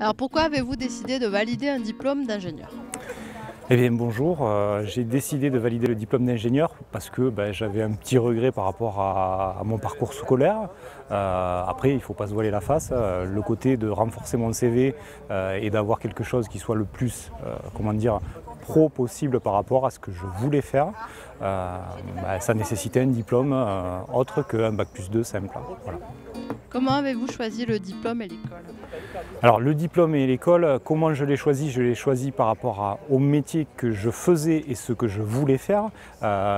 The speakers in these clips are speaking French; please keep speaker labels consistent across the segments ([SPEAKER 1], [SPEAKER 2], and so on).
[SPEAKER 1] Alors pourquoi avez-vous décidé de valider un diplôme d'ingénieur?
[SPEAKER 2] Eh bien bonjour, j'ai décidé de valider le diplôme d'ingénieur parce que j'avais un petit regret par rapport à mon parcours scolaire. Après, il ne faut pas se voiler la face. Le côté de renforcer mon CV et d'avoir quelque chose qui soit le plus, comment dire, pro possible par rapport à ce que je voulais faire, ça nécessitait un diplôme autre qu'un bac+2 simple. Voilà.
[SPEAKER 1] Comment avez-vous choisi le diplôme et l'école?
[SPEAKER 2] Alors le diplôme et l'école, comment je l'ai choisi? Je l'ai choisi par rapport au métier que je faisais et ce que je voulais faire,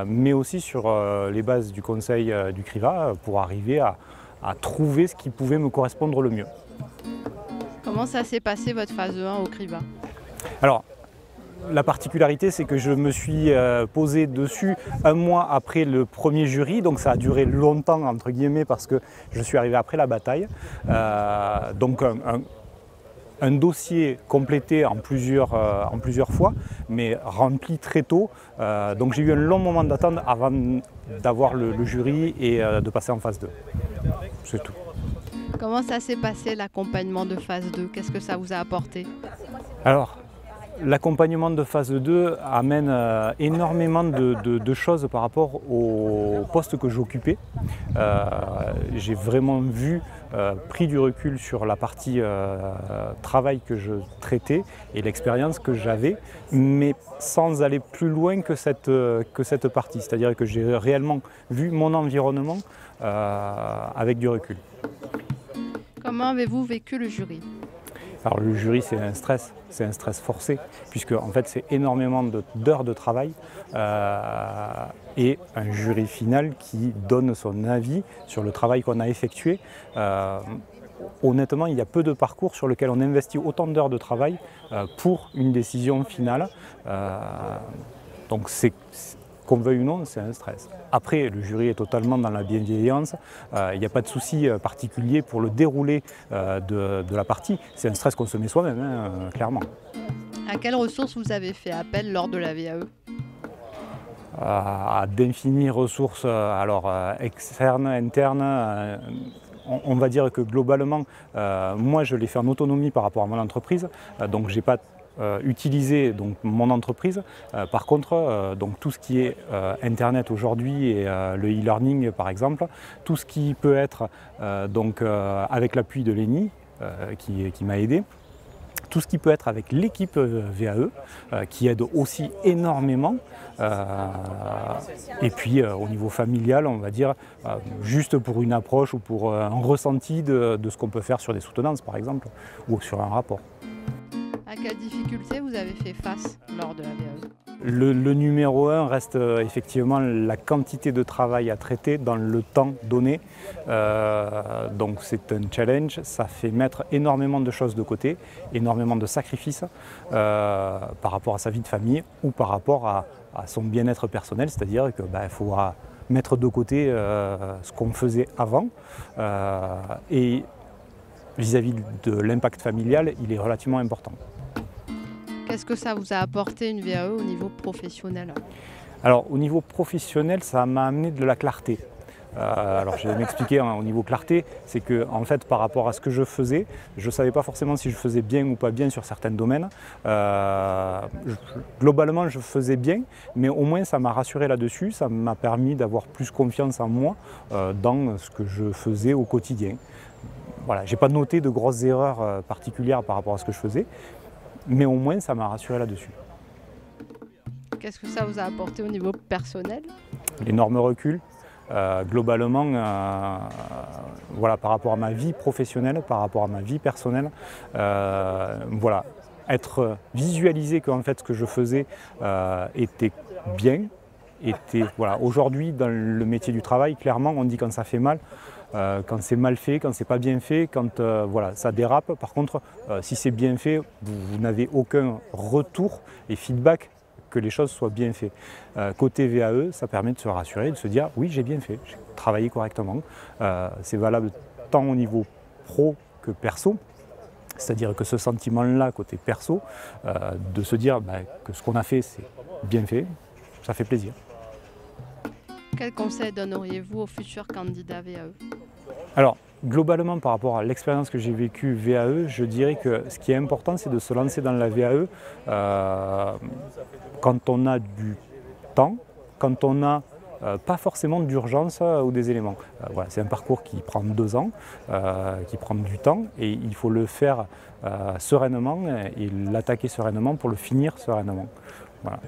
[SPEAKER 2] mais aussi sur les bases du conseil du CRIVA pour arriver à trouver ce qui pouvait me correspondre le mieux.
[SPEAKER 1] Comment ça s'est passé votre phase 1 au CRIVA?
[SPEAKER 2] Alors, la particularité, c'est que je me suis posé dessus un mois après le premier jury, donc ça a duré longtemps, entre guillemets, parce que je suis arrivé après la bataille. Donc un dossier complété en plusieurs fois, mais rempli très tôt. Donc j'ai eu un long moment d'attente avant d'avoir le jury et de passer en phase 2. C'est tout.
[SPEAKER 1] Comment ça s'est passé l'accompagnement de phase 2? Qu'est-ce que ça vous a apporté?
[SPEAKER 2] Alors, l'accompagnement de phase 2 amène énormément de choses par rapport au poste que j'occupais. J'ai vraiment pris du recul sur la partie travail que je traitais et l'expérience que j'avais, mais sans aller plus loin que cette partie. C'est-à-dire que j'ai réellement vu mon environnement avec du recul.
[SPEAKER 1] Comment avez-vous vécu le jury?
[SPEAKER 2] Alors le jury, c'est un stress forcé, puisque en fait c'est énormément d'heures de travail et un jury final qui donne son avis sur le travail qu'on a effectué. Honnêtement, il y a peu de parcours sur lesquels on investit autant d'heures de travail pour une décision finale. Donc qu'on veuille ou non, c'est un stress. Après, le jury est totalement dans la bienveillance, il n'y a pas de souci particulier pour le déroulé de la partie. C'est un stress qu'on se met soi-même, clairement.
[SPEAKER 1] À quelles ressources vous avez fait appel lors de la VAE?
[SPEAKER 2] À d'infinies ressources externes, internes. On va dire que globalement, moi je l'ai fait en autonomie par rapport à mon entreprise, donc j'ai pas utiliser donc, mon entreprise. Par contre, donc, tout ce qui est Internet aujourd'hui et le e-learning par exemple, tout ce qui peut être avec l'appui de l'ENI qui m'a aidé, tout ce qui peut être avec l'équipe VAE qui aide aussi énormément. Et puis au niveau familial, on va dire, juste pour une approche ou pour un ressenti de ce qu'on peut faire sur des soutenances par exemple, ou sur un rapport.
[SPEAKER 1] À quelles difficultés vous avez fait face lors de la VAE?
[SPEAKER 2] Le numéro 1 reste effectivement la quantité de travail à traiter dans le temps donné. Donc c'est un challenge, ça fait mettre énormément de choses de côté, énormément de sacrifices par rapport à sa vie de famille ou par rapport à son bien-être personnel, c'est-à-dire qu'il faut mettre de côté ce qu'on faisait avant. Et vis-à-vis de l'impact familial, il est relativement important.
[SPEAKER 1] Qu'est-ce que ça vous a apporté une VAE au niveau professionnel?
[SPEAKER 2] Alors au niveau professionnel, ça m'a amené de la clarté. Alors je vais m'expliquer au niveau clarté, c'est que en fait par rapport à ce que je faisais, je ne savais pas forcément si je faisais bien ou pas bien sur certains domaines. Globalement je faisais bien, mais au moins ça m'a rassuré là-dessus, ça m'a permis d'avoir plus confiance en moi dans ce que je faisais au quotidien. Voilà, je n'ai pas noté de grosses erreurs particulières par rapport à ce que je faisais, mais au moins ça m'a rassuré là-dessus.
[SPEAKER 1] Qu'est-ce que ça vous a apporté au niveau personnel?
[SPEAKER 2] L'énorme recul, globalement, voilà, par rapport à ma vie professionnelle, par rapport à ma vie personnelle, voilà, visualiser que en fait, ce que je faisais était bien, voilà. Aujourd'hui, dans le métier du travail, clairement, on dit quand ça fait mal. Quand c'est mal fait, quand c'est pas bien fait, quand voilà, ça dérape. Par contre, si c'est bien fait, vous n'avez aucun retour et feedback que les choses soient bien faites. Côté VAE, ça permet de se rassurer, de se dire oui, j'ai bien fait, j'ai travaillé correctement. C'est valable tant au niveau pro que perso. C'est-à-dire que ce sentiment-là, côté perso, de se dire que ce qu'on a fait, c'est bien fait, ça fait plaisir.
[SPEAKER 1] Quel conseil donneriez-vous aux futurs candidats VAE?
[SPEAKER 2] Alors, globalement, par rapport à l'expérience que j'ai vécue VAE, je dirais que ce qui est important, c'est de se lancer dans la VAE quand on a du temps, quand on n'a pas forcément d'urgence ou des éléments. Voilà, c'est un parcours qui prend 2 ans, qui prend du temps, et il faut le faire sereinement et l'attaquer sereinement pour le finir sereinement. Voilà.